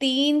3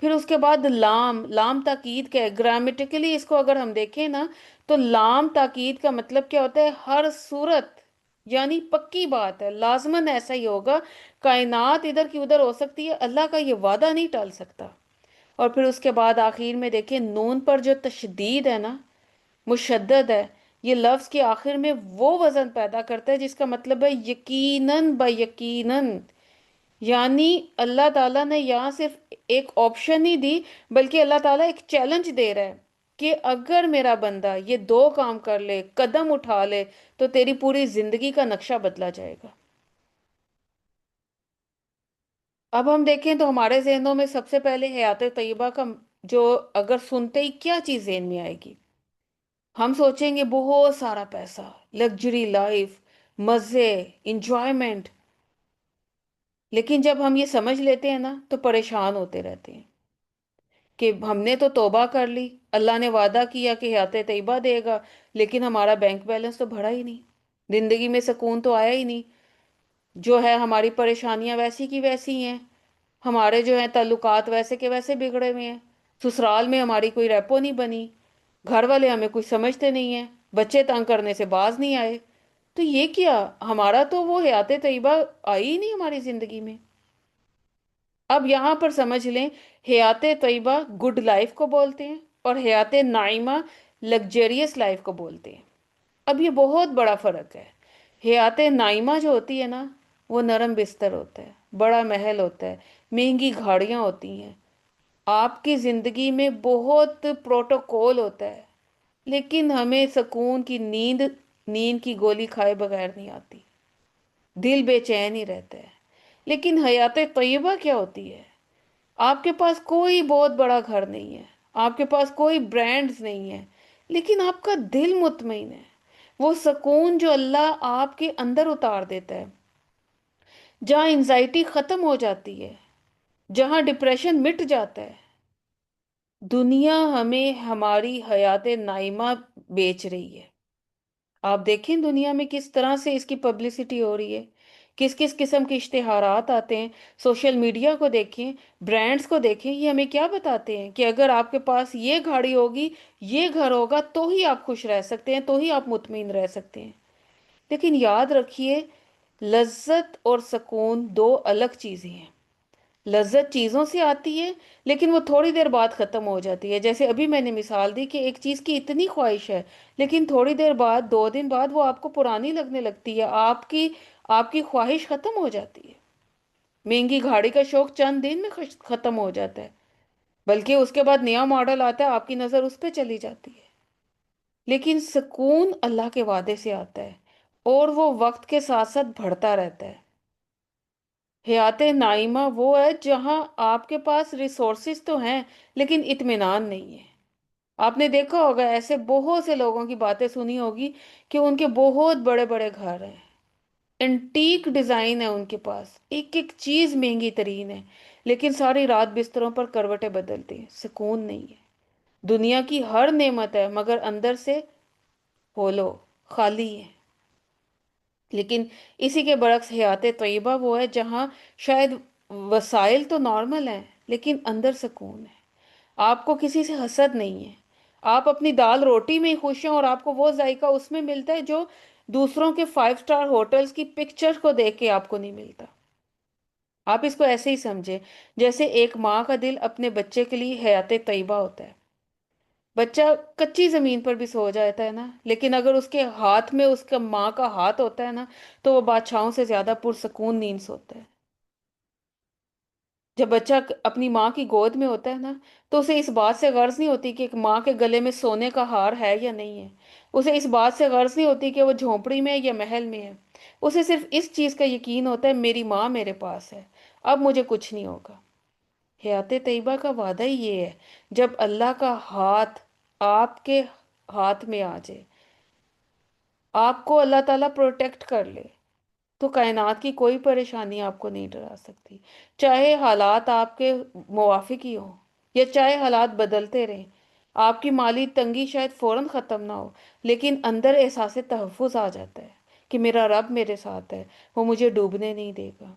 پھر اس کے بعد لام، لام تاکید کا ہے، گرامیٹیکلی اس کو اگر ہم دیکھیں نا تو لام تاکید کا مطلب کیا ہوتا ہے؟ ہر صورت، یعنی پکی بات ہے، لازماً ایسا ہی ہوگا، کائنات ادھر کی ادھر ہو سکتی ہے، اللہ کا یہ وعدہ نہیں ٹال سکتا۔ اور پھر اس کے بعد آخر میں دیکھیں نون پر جو تشدید ہے نا، مشدد ہے، یہ لفظ کے آخر میں وہ وزن پیدا کرتا ہے جس کا مطلب ہے یقیناً با یقیناً، یعنی اللہ تعالیٰ نے یہاں صرف ایک آپشن نہیں دی، بلکہ اللہ تعالیٰ ایک چیلنج دے رہا ہے کہ اگر میرا بندہ یہ دو کام کر لے، قدم اٹھا لے، تو تیری پوری زندگی کا نقشہ بدلا جائے گا۔ اب ہم دیکھیں تو ہمارے ذہنوں میں سب سے پہلے حیات طیبہ کا جو، اگر سنتے ہی کیا چیز ذہن میں آئے گی؟ ہم سوچیں گے بہت سارا پیسہ، لگژری لائف، مزے، انجوائمنٹ۔ لیکن جب ہم یہ سمجھ لیتے ہیں نا تو پریشان ہوتے رہتے ہیں کہ ہم نے تو توبہ کر لی، اللہ نے وعدہ کیا کہ حیات طیبہ دے گا، لیکن ہمارا بینک بیلنس تو بڑھا ہی نہیں، زندگی میں سکون تو آیا ہی نہیں، جو ہے ہماری پریشانیاں ویسی کی ویسی ہیں، ہمارے جو ہیں تعلقات ویسے کے ویسے بگڑے ہوئے ہیں، سسرال میں ہماری کوئی ریپو نہیں بنی، گھر والے ہمیں کچھ سمجھتے نہیں ہیں، بچے تنگ کرنے سے باز نہیں آئے، تو یہ کیا، ہمارا تو وہ حیات طیبہ آئی ہی نہیں ہماری زندگی میں۔ اب یہاں پر سمجھ لیں، حیات طیبہ گڈ لائف کو بولتے ہیں، اور حیات نائمہ لگزریس لائف کو بولتے ہیں۔ اب یہ بہت بڑا فرق ہے۔ حیات نائمہ جو ہوتی ہے نا، وہ نرم بستر ہوتا ہے، بڑا محل ہوتا ہے، مہنگی گھاڑیاں ہوتی ہیں، آپ کی زندگی میں بہت پروٹوکول ہوتا ہے، لیکن ہمیں سکون کی نیند، نیند کی گولی کھائے بغیر نہیں آتی، دل بے چین ہی رہتا ہے۔ لیکن حیات طیبہ کیا ہوتی ہے؟ آپ کے پاس کوئی بہت بڑا گھر نہیں ہے، آپ کے پاس کوئی برانڈز نہیں ہے، لیکن آپ کا دل مطمئن ہے، وہ سکون جو اللہ آپ کے اندر اتار دیتا ہے، جہاں انزائٹی ختم ہو جاتی ہے، جہاں ڈپریشن مٹ جاتا ہے۔ دنیا ہمیں ہماری حیات نائمہ بیچ رہی ہے۔ آپ دیکھیں دنیا میں کس طرح سے اس کی پبلسٹی ہو رہی ہے، کس کس قسم کے اشتہارات آتے ہیں، سوشل میڈیا کو دیکھیں، برانڈز کو دیکھیں، یہ ہمیں کیا بتاتے ہیں کہ اگر آپ کے پاس یہ گاڑی ہوگی، یہ گھر ہوگا، تو ہی آپ خوش رہ سکتے ہیں، تو ہی آپ مطمئن رہ سکتے ہیں۔ لیکن یاد رکھیے، لذت اور سکون دو الگ چیزیں ہیں۔ لذت چیزوں سے آتی ہے، لیکن وہ تھوڑی دیر بعد ختم ہو جاتی ہے، جیسے ابھی میں نے مثال دی کہ ایک چیز کی اتنی خواہش ہے، لیکن تھوڑی دیر بعد، 2 دن بعد وہ آپ کو پرانی لگنے لگتی ہے، آپ کی خواہش ختم ہو جاتی ہے۔ مہنگی گاڑی کا شوق چند دن میں ختم ہو جاتا ہے، بلکہ اس کے بعد نیا ماڈل آتا ہے، آپ کی نظر اس پہ چلی جاتی ہے۔ لیکن سکون اللہ کے وعدے سے آتا ہے، اور وہ وقت کے ساتھ ساتھ بڑھتا رہتا ہے۔ حیات نائمہ وہ ہے جہاں آپ کے پاس ریسورسز تو ہیں، لیکن اطمینان نہیں ہے۔ آپ نے دیکھا ہوگا، ایسے بہت سے لوگوں کی باتیں سنی ہوگی کہ ان کے بہت بڑے بڑے گھر ہیں، انٹیک ڈیزائن ہے ان کے پاس، ایک ایک چیز مہنگی ترین ہے، لیکن ساری رات بستروں پر کروٹیں بدلتے ہیں، سکون نہیں ہے۔ دنیا کی ہر نعمت ہے، مگر اندر سے ہولو، خالی ہے۔ لیکن اسی کے برعکس حیات طیبہ وہ ہے جہاں شاید وسائل تو نارمل ہیں، لیکن اندر سکون ہے، آپ کو کسی سے حسد نہیں ہے، آپ اپنی دال روٹی میں ہی خوش ہیں، اور آپ کو وہ ذائقہ اس میں ملتا ہے جو دوسروں کے 5 اسٹار ہوٹلز کی پکچر کو دیکھ کے آپ کو نہیں ملتا۔ آپ اس کو ایسے ہی سمجھے جیسے ایک ماں کا دل اپنے بچے کے لیے حیات طیبہ ہوتا ہے۔ بچہ کچی زمین پر بھی سو جاتا ہے نا، لیکن اگر اس کے ہاتھ میں اس کا ماں کا ہاتھ ہوتا ہے نا، تو وہ بادشاہوں سے زیادہ پرسکون نیند سوتا ہے۔ جب بچہ اپنی ماں کی گود میں ہوتا ہے نا، تو اسے اس بات سے غرض نہیں ہوتی کہ ایک ماں کے گلے میں سونے کا ہار ہے یا نہیں ہے، اسے اس بات سے غرض نہیں ہوتی کہ وہ جھونپڑی میں ہے یا محل میں ہے، اسے صرف اس چیز کا یقین ہوتا ہے، میری ماں میرے پاس ہے، اب مجھے کچھ نہیں ہوگا۔ حیات طیبہ کا وعدہ ہی یہ ہے، جب اللہ کا ہاتھ آپ کے ہاتھ میں آ جائے، آپ کو اللہ تعالیٰ پروٹیکٹ کر لے، تو کائنات کی کوئی پریشانی آپ کو نہیں ڈرا سکتی، چاہے حالات آپ کے موافق ہی ہوں، یا چاہے حالات بدلتے رہیں۔ آپ کی مالی تنگی شاید فوراً ختم نہ ہو، لیکن اندر احساس تحفظ آ جاتا ہے کہ میرا رب میرے ساتھ ہے، وہ مجھے ڈوبنے نہیں دے گا۔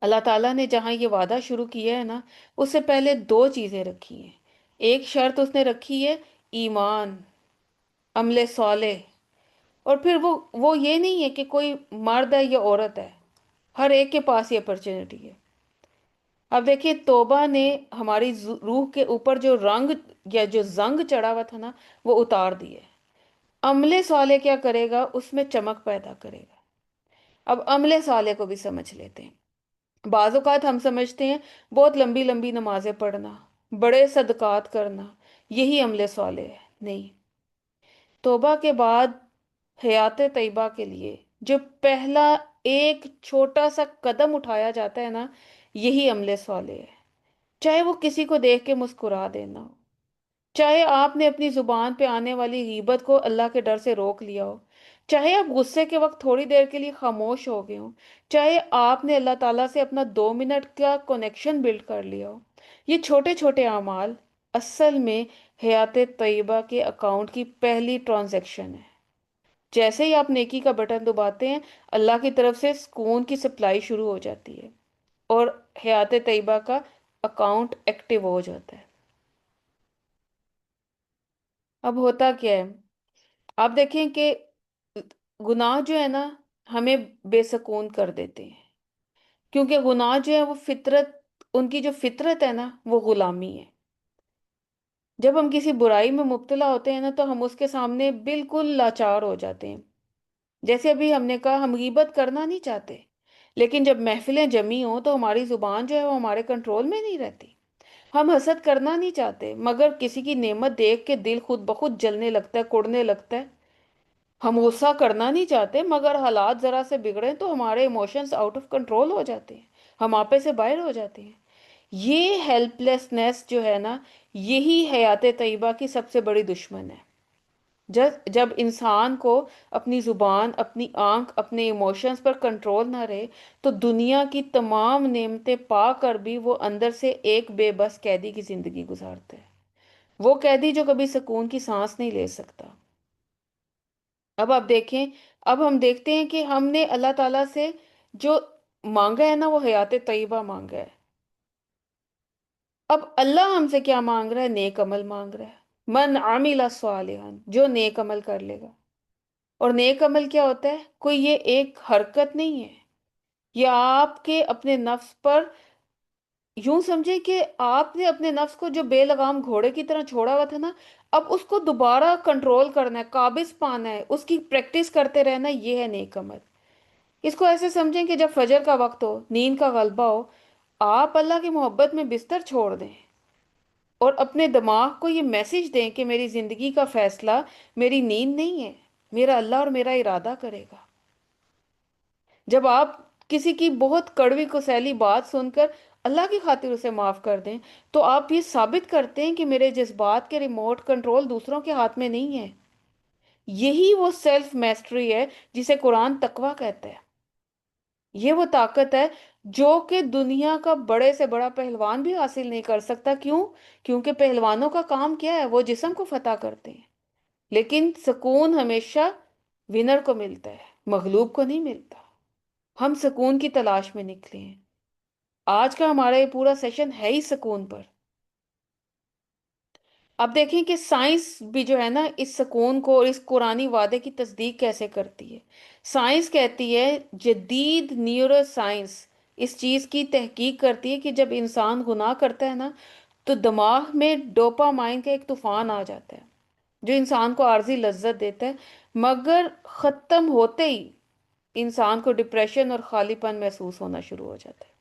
اللہ تعالیٰ نے جہاں یہ وعدہ شروع کیا ہے نا، اس سے پہلے دو چیزیں رکھی ہیں۔ ایک شرط اس نے رکھی ہے، ایمان، عمل صالح۔ اور پھر وہ یہ نہیں ہے کہ کوئی مرد ہے یا عورت ہے، ہر ایک کے پاس یہ اپرچونٹی ہے۔ اب دیکھیے، توبہ نے ہماری روح کے اوپر جو رنگ یا جو زنگ چڑھا ہوا تھا نا، وہ اتار دیے۔ عمل صالح کیا کرے گا؟ اس میں چمک پیدا کرے گا۔ اب عمل صالح کو بھی سمجھ لیتے ہیں۔ بعض اوقات ہم سمجھتے ہیں بہت لمبی لمبی نمازیں پڑھنا، بڑے صدقات کرنا، یہی عمل صالح ہے۔ نہیں، توبہ کے بعد حیات طیبہ کے لیے جو پہلا ایک چھوٹا سا قدم اٹھایا جاتا ہے نا، یہی عمل صالح ہے۔ چاہے وہ کسی کو دیکھ کے مسکرا دینا ہو، چاہے آپ نے اپنی زبان پہ آنے والی غیبت کو اللہ کے ڈر سے روک لیا ہو، چاہے آپ غصے کے وقت تھوڑی دیر کے لیے خاموش ہو گئے ہوں، چاہے آپ نے اللہ تعالیٰ سے اپنا 2 منٹ کا کنیکشن بلڈ کر لیا ہو، یہ چھوٹے چھوٹے اعمال اصل میں حیات طیبہ کے اکاؤنٹ کی پہلی ٹرانزیکشن ہے۔ جیسے ہی آپ نیکی کا بٹن دباتے ہیں، اللہ کی طرف سے سکون کی سپلائی شروع ہو جاتی ہے، اور حیات طیبہ کا اکاؤنٹ ایکٹیو ہو جاتا ہے۔ اب ہوتا کیا ہے؟ آپ دیکھیں کہ گناہ جو ہے نا، ہمیں بے سکون کر دیتے ہیں، کیونکہ گناہ جو ہے وہ فطرت، ان کی جو فطرت ہے نا، وہ غلامی ہے۔ جب ہم کسی برائی میں مبتلا ہوتے ہیں نا، تو ہم اس کے سامنے بالکل لاچار ہو جاتے ہیں۔ جیسے ابھی ہم نے کہا، ہم غیبت کرنا نہیں چاہتے، لیکن جب محفلیں جمی ہوں تو ہماری زبان جو ہے وہ ہمارے کنٹرول میں نہیں رہتی۔ ہم حسد کرنا نہیں چاہتے، مگر کسی کی نعمت دیکھ کے دل خود بخود جلنے لگتا ہے، کوڑنے لگتا ہے۔ ہم غصہ کرنا نہیں چاہتے، مگر حالات ذرا سے بگڑے تو ہمارے ایموشنز آؤٹ آف کنٹرول ہو جاتے ہیں، ہم آپے سے باہر ہو جاتے ہیں۔ یہ ہیلپ لیسنس جو ہے نا، یہی حیات طیبہ کی سب سے بڑی دشمن ہے۔ جب انسان کو اپنی زبان، اپنی آنکھ، اپنے ایموشنز پر کنٹرول نہ رہے، تو دنیا کی تمام نعمتیں پا کر بھی وہ اندر سے ایک بے بس قیدی کی زندگی گزارتا ہے۔ وہ قیدی جو کبھی سکون کی سانس نہیں لے سکتا۔ اب آپ دیکھیں، اب ہم دیکھتے ہیں کہ ہم نے اللہ تعالیٰ سے جو مانگا ہے نا، وہ حیات طیبہ مانگا ہے۔ اب اللہ ہم سے کیا مانگ رہا ہے؟ نیک عمل مانگ رہا ہے۔ من عمل صالحا، جو نیک عمل کر لے گا۔ اور نیک عمل کیا ہوتا ہے؟ کوئی یہ ایک حرکت نہیں ہے، یہ آپ کے اپنے نفس پر، یوں سمجھے کہ آپ نے اپنے نفس کو جو بے لگام گھوڑے کی طرح چھوڑا ہوا تھا نا، اب اس کو دوبارہ کنٹرول کرنا ہے، قابض پانا ہے، اس کی پریکٹس کرتے رہنا، یہ ہے نیک عمل۔ اس کو ایسے سمجھیں کہ جب فجر کا وقت ہو، نیند کا غلبہ ہو، آپ اللہ کی محبت میں بستر چھوڑ دیں اور اپنے دماغ کو یہ میسج دیں کہ میری زندگی کا فیصلہ میری نیند نہیں ہے، میرا اللہ اور میرا ارادہ کرے گا۔ جب آپ کسی کی بہت کڑوی کسیلی بات سن کر اللہ کی خاطر اسے معاف کر دیں، تو آپ یہ ثابت کرتے ہیں کہ میرے جذبات کے ریموٹ کنٹرول دوسروں کے ہاتھ میں نہیں ہے۔ یہی وہ سیلف میسٹری ہے جسے قرآن تقوی کہتا ہے۔ یہ وہ طاقت ہے جو کہ دنیا کا بڑے سے بڑا پہلوان بھی حاصل نہیں کر سکتا۔ کیوں؟ کیونکہ پہلوانوں کا کام کیا ہے؟ وہ جسم کو فتح کرتے ہیں، لیکن سکون ہمیشہ ونر کو ملتا ہے، مغلوب کو نہیں ملتا۔ ہم سکون کی تلاش میں نکلے ہیں۔ آج کا ہمارا یہ پورا سیشن ہے ہی سکون پر۔ اب دیکھیں کہ سائنس بھی جو ہے نا، اس سکون کو اور اس قرآنی وعدے کی تصدیق کیسے کرتی ہے۔ سائنس کہتی ہے، جدید نیورو سائنس اس چیز کی تحقیق کرتی ہے کہ جب انسان گناہ کرتا ہے نا، تو دماغ میں ڈوپامائن کا ایک طوفان آ جاتا ہے، جو انسان کو عارضی لذت دیتا ہے، مگر ختم ہوتے ہی انسان کو ڈپریشن اور خالی پن محسوس ہونا شروع ہو جاتا ہے۔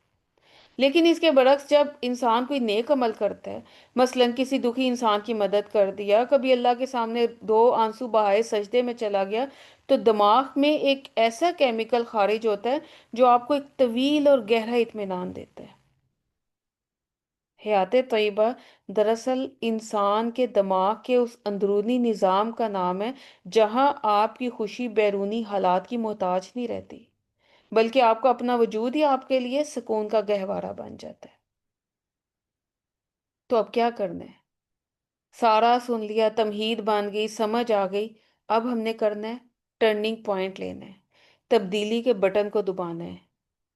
لیکن اس کے برعکس، جب انسان کوئی نیک عمل کرتا ہے، مثلا کسی دکھی انسان کی مدد کر دیا، کبھی اللہ کے سامنے 2 آنسو بہائے سجدے میں چلا گیا، تو دماغ میں ایک ایسا کیمیکل خارج ہوتا ہے جو آپ کو ایک طویل اور گہرا اطمینان دیتا ہے۔ حیات طیبہ دراصل انسان کے دماغ کے اس اندرونی نظام کا نام ہے، جہاں آپ کی خوشی بیرونی حالات کی محتاج نہیں رہتی، بلکہ آپ کا اپنا وجود ہی آپ کے لیے سکون کا گہوارہ بن جاتا ہے۔ تو اب کیا کرنا ہے؟ سارا سن لیا، تمہید بن گئی، سمجھ آ گئی۔ اب ہم نے کرنا ہے ٹرننگ پوائنٹ لینا ہے، تبدیلی کے بٹن کو دبانا ہے۔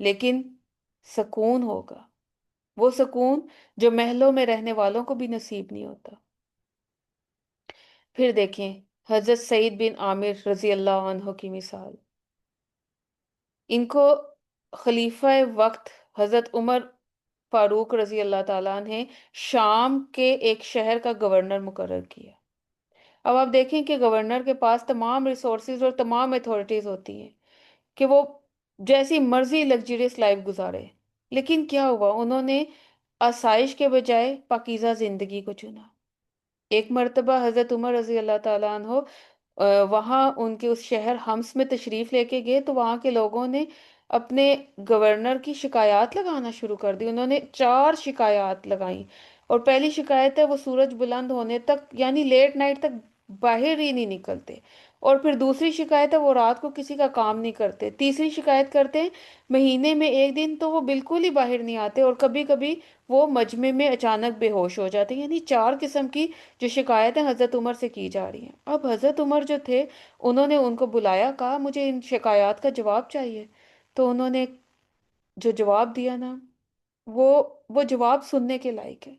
لیکن سکون ہوگا، وہ سکون جو محلوں میں رہنے والوں کو بھی نصیب نہیں ہوتا۔ پھر دیکھیں حضرت سعید بن عامر رضی اللہ عنہ کی مثال۔ ان کو خلیفہ وقت حضرت عمر فاروق رضی اللہ تعالیٰ عنہ شام کے ایک شہر کا گورنر مقرر کیا۔ اب آپ دیکھیں کہ گورنر کے پاس تمام ریسورسز اور تمام اتھارٹیز ہوتی ہیں کہ وہ جیسی مرضی لگژریس لائف گزارے، لیکن کیا ہوا، انہوں نے آسائش کے بجائے پاکیزہ زندگی کو چنا۔ ایک مرتبہ حضرت عمر رضی اللہ تعالیٰ عنہ وہاں ان کے اس شہر حمص میں تشریف لے کے گئے، تو وہاں کے لوگوں نے اپنے گورنر کی شکایات لگانا شروع کر دی۔ انہوں نے 4 شکایات لگائیں، اور پہلی شکایت ہے وہ سورج بلند ہونے تک یعنی لیٹ نائٹ تک باہر ہی نہیں نکلتے، اور پھر دوسری شکایت ہے وہ رات کو کسی کا کام نہیں کرتے، تیسری شکایت کرتے ہیں مہینے میں ایک دن تو وہ بالکل ہی باہر نہیں آتے، اور کبھی کبھی وہ مجمع میں اچانک بے ہوش ہو جاتے ہیں۔ یعنی 4 قسم کی جو شکایتیں حضرت عمر سے کی جا رہی ہیں۔ اب حضرت عمر جو تھے، انہوں نے ان کو بلایا، کہا مجھے ان شکایات کا جواب چاہیے۔ تو انہوں نے جو جواب دیا نا، وہ وہ جواب سننے کے لائق ہے۔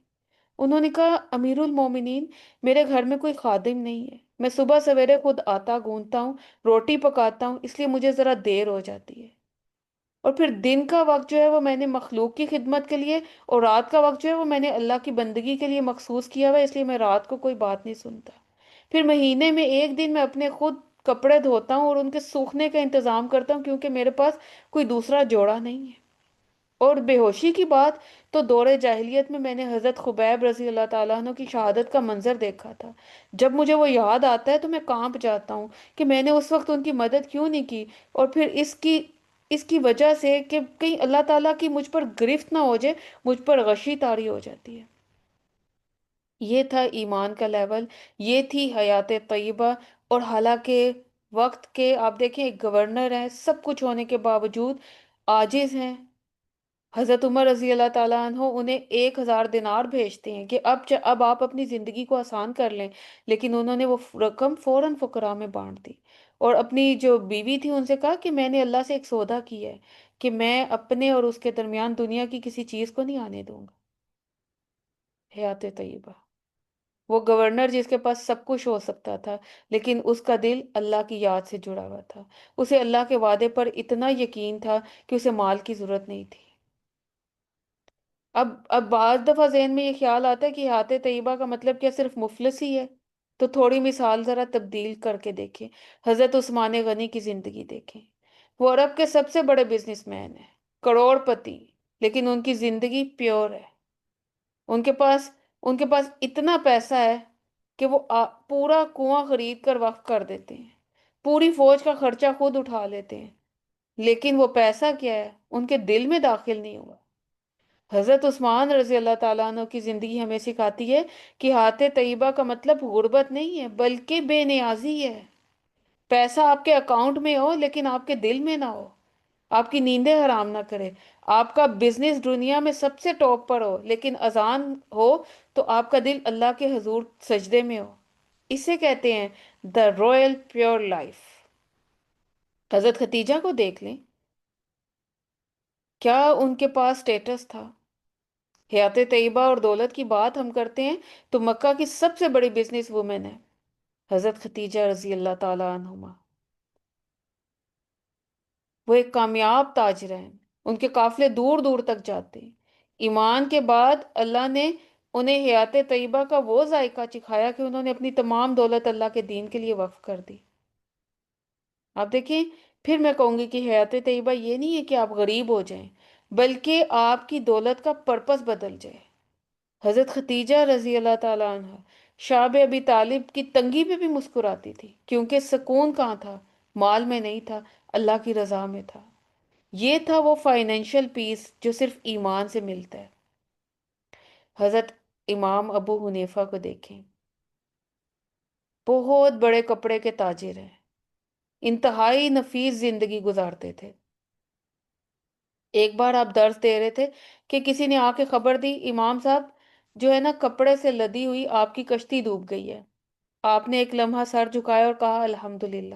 انہوں نے کہا امیر المومنین، میرے گھر میں کوئی خادم نہیں ہے، میں صبح سویرے خود آٹا گوندتا ہوں، روٹی پکاتا ہوں، اس لیے مجھے ذرا دیر ہو جاتی ہے، اور پھر دن کا وقت جو ہے وہ میں نے مخلوق کی خدمت کے لیے، اور رات کا وقت جو ہے وہ میں نے اللہ کی بندگی کے لیے مخصوص کیا ہوا ہے، اس لیے میں رات کو کوئی بات نہیں سنتا۔ پھر مہینے میں ایک دن میں اپنے خود کپڑے دھوتا ہوں اور ان کے سوکھنے کا انتظام کرتا ہوں، کیونکہ میرے پاس کوئی دوسرا جوڑا نہیں ہے۔ اور بے ہوشی کی بات، تو دور جاہلیت میں نے حضرت خبیب رضی اللہ تعالیٰ عنہ کی شہادت کا منظر دیکھا تھا۔ جب مجھے وہ یاد آتا ہے تو میں کانپ جاتا ہوں کہ میں نے اس وقت ان کی مدد کیوں نہیں کی، اور پھر اس کی وجہ سے کہ کہیں اللہ تعالیٰ کی مجھ پر گرفت نہ ہو جائے، مجھ پر غشی طاری ہو جاتی ہے۔ یہ تھا ایمان کا لیول، یہ تھی حیات طیبہ۔ اور حالانکہ وقت کے آپ دیکھیں ایک گورنر ہیں، سب کچھ ہونے کے باوجود عاجز ہیں۔ حضرت عمر رضی اللہ تعالیٰ عنہ انہیں 1,000 دینار بھیجتے ہیں کہ اب آپ اپنی زندگی کو آسان کر لیں، لیکن انہوں نے وہ رقم فوراً فقراء میں بانٹ دی، اور اپنی جو بیوی تھی ان سے کہا کہ میں نے اللہ سے ایک سودا کیا ہے کہ میں اپنے اور اس کے درمیان دنیا کی کسی چیز کو نہیں آنے دوں گا۔ حیات طیبہ، وہ گورنر جس کے پاس سب کچھ ہو سکتا تھا، لیکن اس کا دل اللہ کی یاد سے جڑا ہوا تھا، اسے اللہ کے وعدے پر اتنا یقین تھا کہ اسے مال کی ضرورت نہیں تھی۔ اب بعض دفعہ ذہن میں یہ خیال آتا ہے کہ حیات طیبہ کا مطلب کیا صرف مفلس ہی ہے؟ تو تھوڑی مثال ذرا تبدیل کر کے دیکھیں، حضرت عثمان غنی کی زندگی دیکھیں۔ وہ عرب کے سب سے بڑے بزنس مین ہیں، کروڑ پتی، لیکن ان کی زندگی پیور ہے۔ ان کے پاس ان کے پاس اتنا پیسہ ہے کہ وہ پورا کنواں خرید کر وقف کر دیتے ہیں، پوری فوج کا خرچہ خود اٹھا لیتے ہیں، لیکن وہ پیسہ کیا ہے ان کے دل میں داخل نہیں ہوا۔ حضرت عثمان رضی اللہ تعالیٰ عنہ کی زندگی ہمیں سکھاتی ہے کہ ہاتھ طیبہ کا مطلب غربت نہیں ہے بلکہ بے نیازی ہے۔ پیسہ آپ کے اکاؤنٹ میں ہو لیکن آپ کے دل میں نہ ہو، آپ کی نیندیں حرام نہ کرے، آپ کا بزنس دنیا میں سب سے ٹاپ پر ہو لیکن اذان ہو تو آپ کا دل اللہ کے حضور سجدے میں ہو۔ اسے کہتے ہیں دا رویل پیور لائف۔ حضرت ختیجہ کو دیکھ لیں، کیا ان کے پاس سٹیٹس تھا؟ حیات طیبہ اور دولت کی بات ہم کرتے ہیں تو مکہ کی سب سے بڑی بزنس وومن ہے حضرت ختیجہ رضی اللہ تعالی عنہما۔ وہ ایک کامیاب تاجر ہیں، ان کے قافلے دور دور تک جاتے ہیں۔ ایمان کے بعد اللہ نے انہیں حیات طیبہ کا وہ ذائقہ چکھایا کہ انہوں نے اپنی تمام دولت اللہ کے دین کے لیے وقف کر دی۔ آپ دیکھیں، پھر میں کہوں گی کہ حیات طیبہ یہ نہیں ہے کہ آپ غریب ہو جائیں، بلکہ آپ کی دولت کا پرپس بدل جائے۔ حضرت ختیجہ رضی اللہ تعالیٰ عنہ شاب ابی طالب کی تنگی پہ بھی مسکراتی تھی، کیونکہ سکون کہاں تھا؟ مال میں نہیں تھا، اللہ کی رضا میں تھا۔ یہ تھا وہ فائنینشل پیس جو صرف ایمان سے ملتا ہے۔ حضرت امام ابو حنیفہ کو دیکھیں، بہت بڑے کپڑے کے تاجر ہیں، انتہائی نفیس زندگی گزارتے تھے۔ ایک بار آپ درس دے رہے تھے کہ کسی نے آ کے خبر دی، امام صاحب جو ہے نا کپڑے سے لدی ہوئی آپ کی کشتی ڈوب گئی ہے۔ آپ نے ایک لمحہ سر جھکایا اور کہا الحمدللہ۔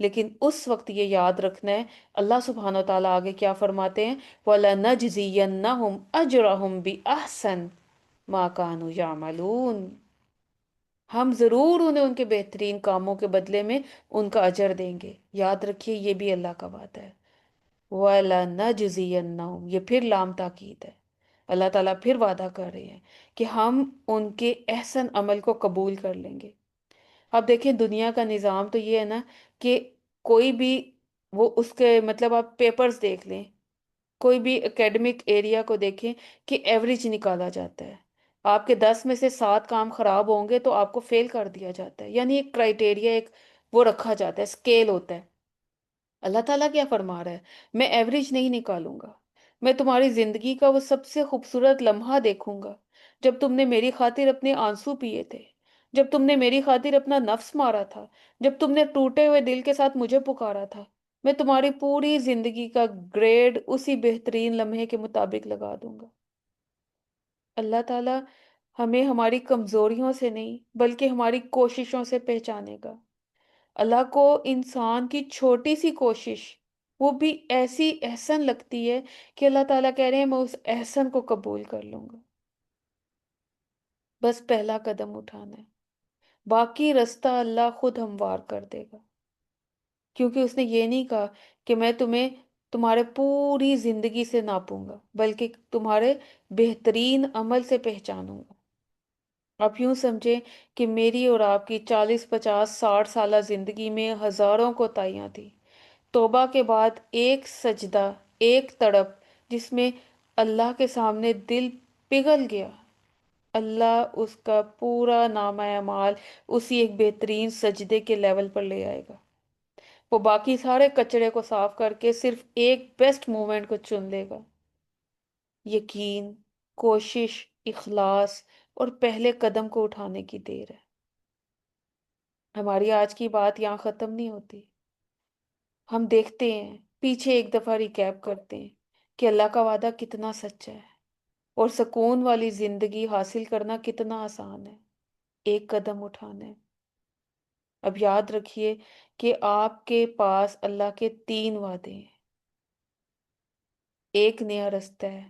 لیکن اس وقت یہ یاد رکھنا ہے، اللہ سبحانہ و تعالیٰ آگے کیا فرماتے ہیں؟ وَلَنَجْزِيَنَّهُمْ أَجْرَهُمْ بِأَحْسَنِ مَا كَانُوا يَعْمَلُونَ، ہم ضرور انہیں ان کے بہترین کاموں کے بدلے میں ان کا اجر دیں گے۔ یاد رکھیے یہ بھی اللہ کا وعدہ ہے، وَلَنَجْزِيَنَّهُمْ، یہ پھر لام تاکید ہے۔ اللہ تعالیٰ پھر وعدہ کر رہے ہیں کہ ہم ان کے احسن عمل کو قبول کر لیں گے۔ اب دیکھیں دنیا کا نظام تو یہ ہے نا کہ کوئی بھی، وہ اس کے مطلب آپ پیپرز دیکھ لیں، کوئی بھی اکیڈمک ایریا کو دیکھیں کہ ایوریج نکالا جاتا ہے، آپ کے 10 میں سے 7 کام خراب ہوں گے تو آپ کو فیل کر دیا جاتا ہے، یعنی ایک کرائٹیریا، ایک وہ رکھا جاتا ہے، اسکیل ہوتا ہے۔ اللہ تعالیٰ کیا فرما رہا ہے؟ میں ایوریج نہیں نکالوں گا، میں تمہاری زندگی کا وہ سب سے خوبصورت لمحہ دیکھوں گا جب تم نے میری خاطر اپنے آنسو پیے تھے، جب تم نے میری خاطر اپنا نفس مارا تھا، جب تم نے ٹوٹے ہوئے دل کے ساتھ مجھے پکارا تھا۔ میں تمہاری پوری زندگی کا گریڈ اسی بہترین لمحے کے مطابق لگا دوں گا۔ اللہ تعالیٰ ہمیں ہماری کمزوریوں سے نہیں بلکہ ہماری کوششوں سے پہچانے گا۔ اللہ کو انسان کی چھوٹی سی کوشش وہ بھی ایسی احسن لگتی ہے کہ اللہ تعالیٰ کہہ رہے ہیں میں اس احسن کو قبول کر لوں گا، بس پہلا قدم اٹھانا ہے، باقی رستہ اللہ خود ہموار کر دے گا، کیونکہ اس نے یہ نہیں کہا کہ میں تمہیں تمہارے پوری زندگی سے ناپوں گا بلکہ تمہارے بہترین عمل سے پہچانوں گا۔ آپ یوں سمجھیں کہ میری اور آپ کی 40 50 60 سالہ زندگی میں ہزاروں کوتاہیاں تھیں، توبہ کے بعد ایک سجدہ، ایک تڑپ جس میں اللہ کے سامنے دل پگھل گیا، اللہ اس کا پورا نامہ اعمال اسی ایک بہترین سجدے کے لیول پر لے آئے گا۔ وہ باقی سارے کچرے کو صاف کر کے صرف ایک بیسٹ مومنٹ کو چن لے گا۔ یقین، کوشش، اخلاص اور پہلے قدم کو اٹھانے کی دیر ہے۔ ہماری آج کی بات یہاں ختم نہیں ہوتی، ہم دیکھتے ہیں پیچھے ایک دفعہ ریکیپ کرتے ہیں کہ اللہ کا وعدہ کتنا سچا ہے اور سکون والی زندگی حاصل کرنا کتنا آسان ہے، ایک قدم اٹھانا ہے۔ اب یاد رکھیے کہ آپ کے پاس اللہ کے 3 وعدے ہیں، ایک نیا رستہ ہے،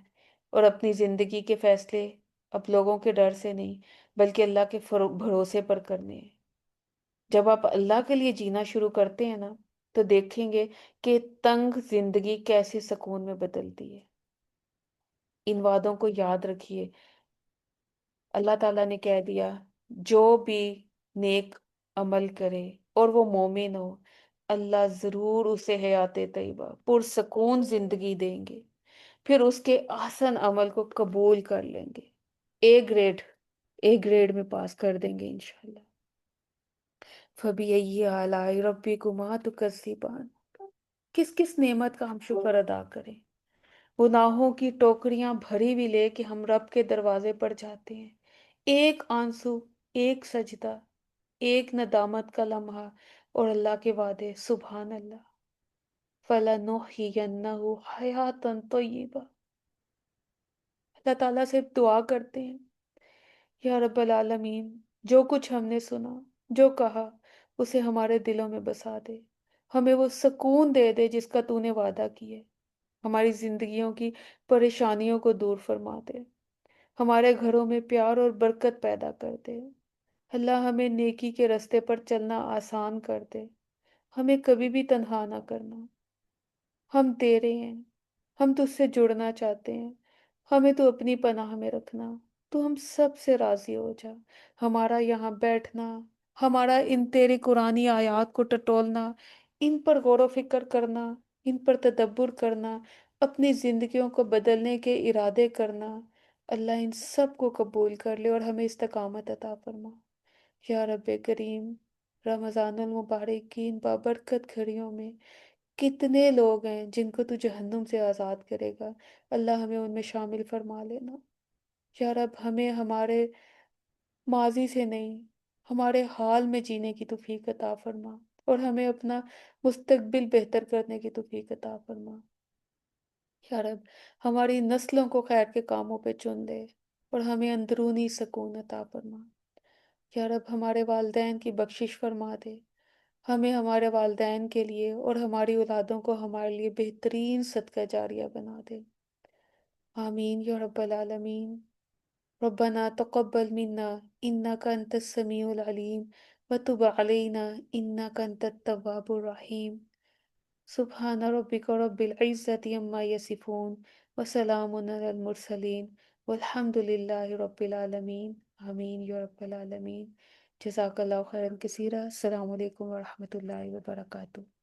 اور اپنی زندگی کے فیصلے اب لوگوں کے ڈر سے نہیں بلکہ اللہ کے بھروسے پر کرنے ہیں۔ جب آپ اللہ کے لیے جینا شروع کرتے ہیں نا تو دیکھیں گے کہ تنگ زندگی کیسے سکون میں بدلتی ہے۔ ان وعدوں کو یاد رکھیے، اللہ تعالیٰ نے کہہ دیا جو بھی نیک عمل کرے اور وہ مومن ہو، اللہ ضرور اسے حیات طیبہ پرسکون زندگی دیں گے، پھر اس کے احسن عمل کو قبول کر لیں گے، اے گریڈ، اے گریڈ میں پاس کر دیں گے انشاءاللہ۔ فَبِأَيِّ آلَاءِ رَبِّكُمَا تُكَذِّبَانِ، کس کس نعمت کا ہم شکر ادا کریں؟ گناہوں کی ٹوکریاں بھری بھی لے کہ ہم رب کے دروازے پر جاتے ہیں، ایک آنسو، ایک سجدہ، ایک ندامت کا لمحہ، اور اللہ کے وعدے، سبحان اللہ، فَلَنُحْيِيَنَّهُ حَيَاةً طَيِّبَةً۔ اللہ تعالیٰ سے دعا کرتے ہیں، یا رب العالمین، جو کچھ ہم نے سنا، جو کہا، اسے ہمارے دلوں میں بسا دے، ہمیں وہ سکون دے دے جس کا تو نے وعدہ کیا ہے، ہماری زندگیوں کی پریشانیوں کو دور فرما دے، ہمارے گھروں میں پیار اور برکت پیدا کر دے۔ اللہ ہمیں نیکی کے رستے پر چلنا آسان کر دے، ہمیں کبھی بھی تنہا نہ کرنا، ہم تیرے ہیں، ہم تجھ سے جڑنا چاہتے ہیں، ہمیں تو اپنی پناہ میں رکھنا، تو ہم سب سے راضی ہو جا، ہمارا یہاں بیٹھنا، ہمارا ان تیری قرآنی آیات کو ٹٹولنا، ان پر غور و فکر کرنا، ان پر تدبر کرنا، اپنی زندگیوں کو بدلنے کے ارادے کرنا، اللہ ان سب کو قبول کر لے اور ہمیں استقامت عطا فرما۔ یا رب کریم، رمضان المبارک کی ان بابرکت گھڑیوں میں کتنے لوگ ہیں جن کو تو جہنم سے آزاد کرے گا، اللہ ہمیں ان میں شامل فرما لینا۔ یا رب ہمیں ہمارے ماضی سے نہیں، ہمارے حال میں جینے کی توفیق عطا فرما، اور ہمیں اپنا مستقبل بہتر کرنے کی توفیق عطا فرما۔ یا رب ہماری نسلوں کو خیر کے کاموں پہ چن دے اور ہمیں اندرونی سکون عطا فرما۔ یا رب ہمارے والدین کی بخشش فرما دے، ہمیں ہمارے والدین کے لیے اور ہماری اولادوں کو ہمارے لیے بہترین صدقہ جاریہ بنا دے۔ آمین یا رب العالمین۔ ربنا تقبل منا انك انت السميع العليم وتب علينا انك انت التواب الرحيم۔ سبحان ربك رب العزة عما يصفون وسلام على المرسلين والحمد لله رب العالمين۔ آمین یا رب العالمین۔ جزاک اللہ خیرا کثیرا۔ السلام علیکم ورحمۃ اللہ وبرکاتہ۔